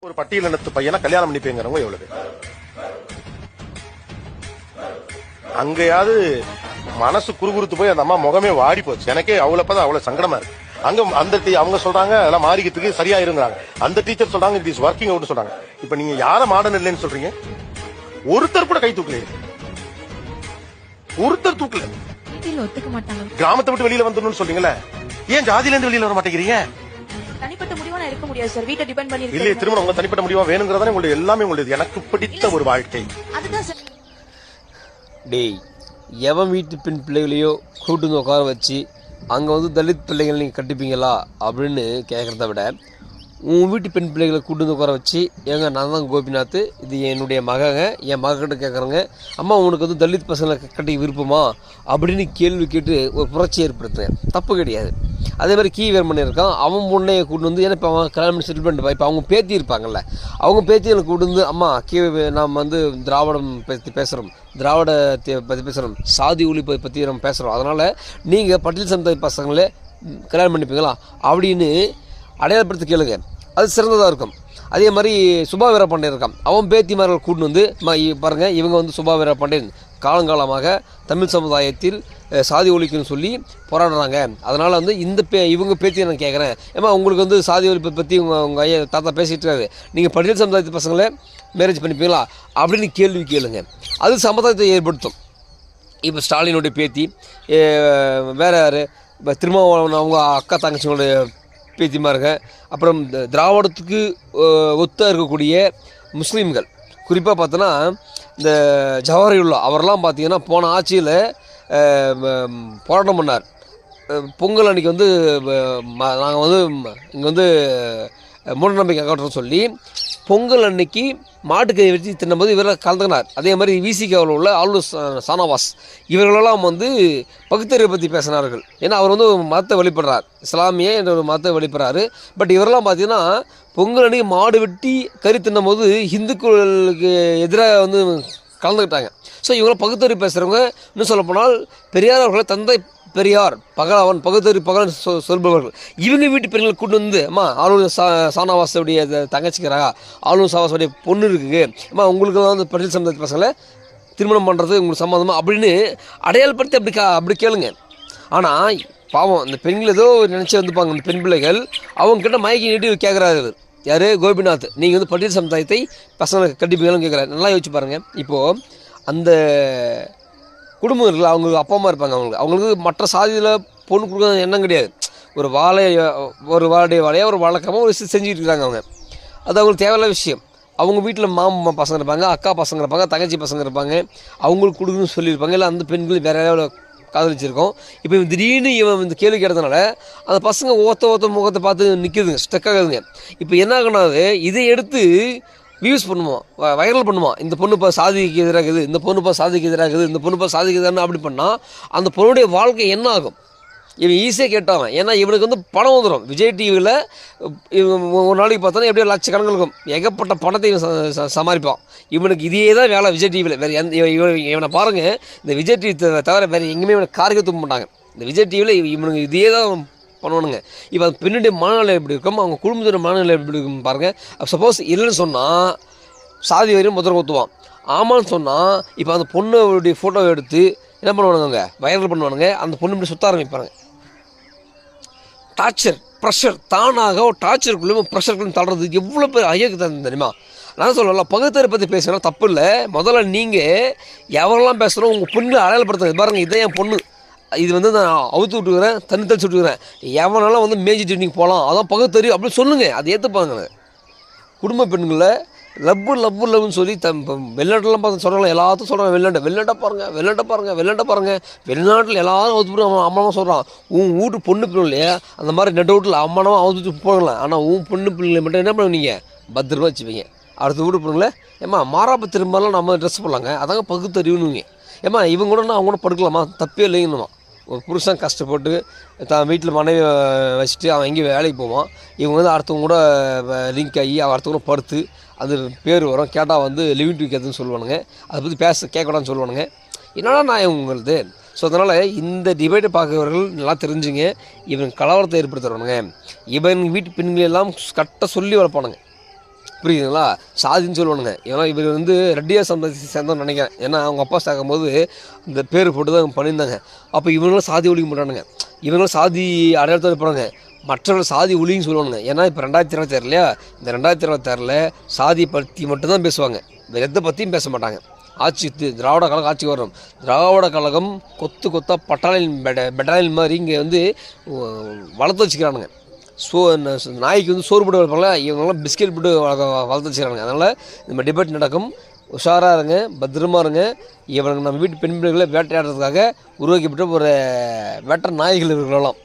ஒரு பட்டியலினத்து பையனை கல்யாணம் பண்ணிப்பேங்கிறவங்க எவ்வளவு? அங்கேயாவது மனசு குறுகுறுத்து போய் அந்த அம்மா முகமே வாடி போச்சு. எனக்கே அவ்வளவுதான் அவ்வளவு சங்கடமா இருக்கு. அங்க அந்த அவங்க சொல்றாங்க அதெல்லாம் மாறிக்கிறதுக்கு சரியா இருந்தாங்க. அந்த டீச்சர் சொல்றாங்க இட் இஸ் ஒர்க்கிங் அவுட் சொல்றாங்க. இப்ப நீங்க யார மாடர்ன் இல்லைன்னு சொல்றீங்க? ஒருத்தர் கூட கை தூக்கலையே, ஒருத்தர் தூக்கல. ஒத்துக்க மாட்டாங்க. கிராமத்தை விட்டு வெளியில வந்துடணும்னு சொல்றீங்களா? ஏன் ஜாதியில இருந்து வெளியில வர மாட்டேங்கிறீங்க? தனிப்பட்ட முடிவா இருக்க முடியாது சார். வீட்டை டிபெண்ட் பண்ணி இருக்கு. இல்லையே, திருமணம் உங்க தனிப்பட்ட முடிவா வேணுங்கிறதானே உங்களுக்கு எல்லாமே உங்களுக்கு. எனக்கு பிடித்த ஒரு வாழ்க்கை அதுதான் சார். டேய், எவன் வீட்டு பெண் பிள்ளைகளையோ கூட்டு வந்து உட்கார வச்சு அங்கே வந்து தலித் பிள்ளைகள் நீங்கள் கட்டிப்பீங்களா அப்படின்னு கேட்குறத விட, உன் வீட்டு பெண் பிள்ளைகளை கூட்டு வந்து உட்கார வச்சு, ஏங்க நான் தான் கோபிநாத், இது என்னுடைய மகங்க, என் மகக்கிட்ட கேட்குறேங்க, அம்மா உனக்கு வந்து தலித் பசங்களை கட்டி விருப்பமா அப்படின்னு கேள்வி கேட்டு ஒரு புரட்சி ஏற்படுத்துறேன். தப்பு கிடையாது. அதே மாதிரி கீ வேர்மன் இருக்கான், அவன் பொண்ணையை கூட்டு வந்து, ஏன்னா இப்போ அவன் கல்யாணம் செட்டில் பண்ணிட்டு இப்போ அவங்க பேத்தி இருப்பாங்கல்ல, அவங்க பேத்திகளை கூட்டு வந்து, அம்மா நாம் வந்து திராவிடம் பற்றி பேசுகிறோம், திராவிடத்தை பற்றி பேசுகிறோம், சாதி ஒழிப்பை பற்றி நம்ம பேசுகிறோம், அதனால் நீங்கள் பட்டியல் சமுதாய பசங்களே கல்யாணம் பண்ணிப்பீங்களா அப்படின்னு அடையாளப்படுத்தி கேளுங்க. அது சிறந்ததாக இருக்கும். அதே மாதிரி சுபா வீரபாண்டியன் இருக்கான், அவன் பேத்திமார்கள் கூட்டு வந்து பாருங்கள், இவங்க வந்து சுபா வீரபாண்டியன் காலங்காலமாக தமிழ் சமுதாயத்தில் சாதி ஒழிப்புன்னு சொல்லி போராடுறாங்க. அதனால் வந்து இவங்க பேத்தியை நான் கேட்குறேன், ஏமா உங்களுக்கு வந்து சாதி ஒழிப்பை பற்றி உங்கள் ஐயா தாத்தா பேசிகிட்டு இருக்காரு, நீங்கள் பட்டியல் சமுதாயத்து பசங்களை மேரேஜ் பண்ணிப்பீங்களா அப்படின்னு கேள்வி கேளுங்க. அது சமுதாயத்தை ஏற்படுத்தும். இப்போ ஸ்டாலினுடைய பேத்தி வேறு யார், இப்போ திருமாவளவன் அவங்க அக்கா தங்கச்சிங்களுடைய பேத்திமாருங்க, அப்புறம் திராவிடத்துக்கு ஒத்தாக இருக்கக்கூடிய முஸ்லீம்கள், குறிப்பாக பார்த்தோன்னா இந்த ஜவஹரியுல்லா அவரெல்லாம் பார்த்தீங்கன்னா போன ஆட்சியில் போராட்டம் பண்ணார். பொங்கல் அன்றைக்கி வந்து நாங்கள் வந்து இங்கே வந்து மூடநம்பிக்கை அகற்றோம்னு சொல்லி பொங்கல் அன்னைக்கு மாட்டுக்கறி வச்சு தின்னும்போது இவரெல்லாம் கலந்துக்கினார். அதே மாதிரி விசிகாவில் உள்ள ஆளுநர் சானவாஸ் இவர்களெல்லாம் வந்து பகுத்தறிவை பற்றி பேசினார்கள். ஏன்னா அவர் வந்து மதத்தை வெளிப்படுறார், இஸ்லாமிய என்ற ஒரு மதத்தை வெளிப்படுறாரு. பட் இவரெல்லாம் பார்த்தீங்கன்னா பொங்கல் அன்னைக்கு மாடு வெட்டி கறி தின்னும்போது இந்துக்களுக்கு எதிராக வந்து கலந்துக்கிட்டாங்க. ஸோ இவங்களாம் பகுத்தறிவு பேசுகிறவங்க. இன்னும் சொல்லப்போனால் பெரியார் அவர்களை தந்தை பெரியார் பகலவன் பகுத்தறி பகலன் சொல்பவர்கள். இவங்க வீட்டு பெண்களை கூட்டு வந்து, அம்மா ஆளுநர் சானவாசோடைய தங்கச்சிக்கிறாங்க, ஆளுநர் சாவாசோடைய பொண்ணு இருக்குங்க, அம்மா உங்களுக்கு வந்து பட்டியல் சமுதாய பசங்களை திருமணம் பண்ணுறது உங்களுக்கு சம்மந்தமாக அப்படின்னு அடையாளப்படுத்தி அப்படி கேளுங்க. ஆனால் பாவம் அந்த பெண்கள் ஏதோ நினச்சி வந்துப்பாங்க. அந்த பெண் பிள்ளைகள் அவங்கக்கிட்ட மயக்கி நீட்டி கேட்குறாரு யார், கோபிநாத், நீங்கள் வந்து பட்டியல் சமுதாயத்தை பசங்களை கட்டிப்பீங்கன்னு கேட்குறாரு. நல்லா யோசிச்சு பாருங்கள். இப்போது அந்த குடும்பம் இருக்குல்ல, அவங்க அப்பா அம்மா இருப்பாங்க, அவங்களுக்கு மற்ற சாதியில் பொண்ணு கொடுக்குறது எண்ணம் கிடையாது. ஒரு வாழைய வாழையாக ஒரு வழக்கமாக ஒரு செஞ்சுட்டு இருக்காங்க அவங்க. அது அவங்களுக்கு தேவையில்ல விஷயம். அவங்க வீட்டில் மாமா பசங்க இருப்பாங்க, அக்கா பசங்க இருப்பாங்க, தங்கச்சி பசங்க இருப்பாங்க, அவங்களுக்கு கொடுக்குன்னு சொல்லியிருப்பாங்க. இல்லை அந்த பெண்கள் வேறு யாராவது காதலிச்சிருக்கோம். இப்போ திடீர்னு இவன் இந்த கேள்வி கேட்டதுனால அந்த பசங்க ஒருத்த முகத்தை பார்த்து நிற்கிதுங்க, ஸ்டக் ஆகுதுங்க. இப்போ என்ன ஆகுனாது, இதை எடுத்து வியூஸ் பண்ணுவோம், வைரல் பண்ணுவான். இந்த பொண்ணு இப்போ சாதிக்கு எதிராகுது, இந்த பொண்ணு இப்போ சாதிக்கு எதிராகுது, இந்த பொண்ணு இப்போ சாதிக்கு எதிராக அப்படி பண்ணால் அந்த பொண்ணுடைய வாழ்க்கை என்ன ஆகும்? இவன் ஈஸியாக கேட்டான். ஏன்னா இவனுக்கு வந்து பணம் வந்துடும். விஜய் டிவியில் ஒரு நாளைக்கு பார்த்தோன்னா எப்படியோ லட்சக்கணக்கில் இருக்கும், ஏகப்பட்ட பணத்தை இவன் சமாளிப்பான். இவனுக்கு இதே தான் வேலை விஜய் டிவியில். வேறு இவனை பாருங்கள், இந்த விஜய் டிவி தவிர வேறு எங்கேயுமே இவனை காரிக்க தூக்க மாட்டாங்க. இந்த விஜய் டிவியில் இவனுக்கு இதே தான் பண்ணுவானுங்க. இப்போ அந்த பெண்ணுடைய மனநிலை எப்படி இருக்கும், அவங்க குடும்பத்தோட மனநிலை எப்படி இருக்கும் பாருங்கள். சப்போஸ் இல்லைன்னு சொன்னால் சாதி வரையும் முதல் ஊற்றுவான். ஆமான்னு சொன்னால் இப்போ அந்த பொண்ணுடைய ஃபோட்டோவை எடுத்து என்ன பண்ணுவானுங்க, வைரல் பண்ணுவானுங்க. அந்த பொண்ணு இப்படி சுற்ற ஆரம்பிப்பாங்க. டார்ச்சர், ப்ரெஷர், தானாக ஒரு டார்ச்சருக்குள்ளே ப்ரெஷருக்குள்ளே தள்ளுறது எவ்வளோ பேர் ஐயக்கு தந்து தெரியுமா? நான் சொல்லலாம், பகுத்தறிவை பற்றி பேசுகிறேன் தப்பு இல்லை. முதல்ல நீங்கள் எவரெல்லாம் பேசுகிறோம் உங்கள் பொண்ணு அடையாளப்படுத்துறது பாருங்கள். இதான் என் பொண்ணு, இது வந்து நான் அவுத்து விட்டுக்கிறேன், தண்ணி தெளிச்சு விட்டுக்கிறேன், எவனாலும் வந்து மேஜி ட்ரெயினிங் போகலாம், அதான் பகுத்தறிவு அப்படின்னு சொல்லுங்கள். அதை ஏற்றுப்பாங்க. குடும்ப பெண்களை லவ்னு சொல்லி வெளிநாட்டிலாம் பார்த்து சொல்கிறாங்க, எல்லாத்தையும் சொல்கிறாங்க, வெளிநாட்டை பாருங்கள். வெளிநாட்டில் எல்லாரும் அவுத்து அம்மாவா சொல்கிறான். உன் வீட்டு பொண்ணு பிள்ளை இல்லையா, அந்த மாதிரி நெட் வீட்டில் அம்மானவா அவுத்து போகலாம். ஆனால் உன் பொண்ணு பிள்ளை மட்டும் என்ன பண்ணுவீங்க, பத்திரமா வச்சுப்பீங்க. அடுத்த வீட்டு பொண்ணுங்களே, ஏம்மா மாறாப்ப திரும்பலாம் நம்ம ட்ரெஸ் போடலாங்க, அதாங்க பகுத்தறிவுன்னு. ஏம்மா இவங்க கூட அவங்க கூட படுக்கலாமா, தப்பே இல்லைங்கணுமா. ஒரு புருஷன் கஷ்டப்பட்டு தான் வீட்டில் மனைவி வச்சுட்டு அவன் எங்கேயும் வேலைக்கு போவான். இவங்க வந்து அடுத்தவங்க கூட லிங்க் ஆகி அவன் அடுத்தவங்க கூட படுத்து அது பேர் வரும், கேட்டால் வந்து லிவிங் டுகெதர்னு சொல்லுவானுங்க. அதை பற்றி கேட்கக்கூடாதுன்னு சொல்லுவானுங்க. என்னடா நான் உங்களுது. ஸோ அதனால் இந்த டிபேட்டை பார்க்குறவர்கள் நல்லா தெரிஞ்சுங்க, இவன் கலவரத்தை ஏற்படுத்துறவனுங்க. இவன் வீட்டு பெண்களெல்லாம் கட்ட சொல்லி வளர்ப்பானுங்க. புரியுதுங்களா? சாதின்னு சொல்லுவானுங்க. ஏன்னா இவர் வந்து ரெட்டியார் சமுதாயத்தை சேர்ந்தவன்னு நினைக்கிறேன். ஏன்னா அவங்க அப்பா சாகும்போது இந்த பேர் போட்டு தான் பண்ணியிருந்தாங்க. அப்போ இவங்களும் சாதி ஒழிக்க மாட்டானுங்க, இவங்களும் சாதி அடையாளத்தோடு போகிறாங்க, மற்றவர்கள் சாதி ஒழின்னு சொல்லுவானுங்க. ஏன்னா இப்போ 2026 இல்லையா, இந்த 2026 சாதி பற்றி மட்டும்தான் பேசுவாங்க, வேறு எதை பற்றியும் பேச மாட்டாங்க. ஆட்சி திராவிட கழகம் ஆட்சி வரும். திராவிட கழகம் கொத்து கொத்தா பெட்டாலியன் மாதிரி இங்கே வந்து வளர்த்து வச்சுக்கிறானுங்க. நாய்க்கு வந்து சோறு போட்டு வளர்ப்பாங்களா, இவங்கெல்லாம் பிஸ்கெட் போட்டு வளர்த்து வச்சுக்கிறாங்க. அதனால் இந்த டிபேட் நடக்கும், உஷாராக இருங்க, பத்திரமா இருங்க. இவங்க நம்ம வீட்டு பெண் பிள்ளைகளை வேட்டையாடுறதுக்காக உருவாக்கப்பட்ட ஒரு வேட்டை நாய்கள் இருக்கலாம்.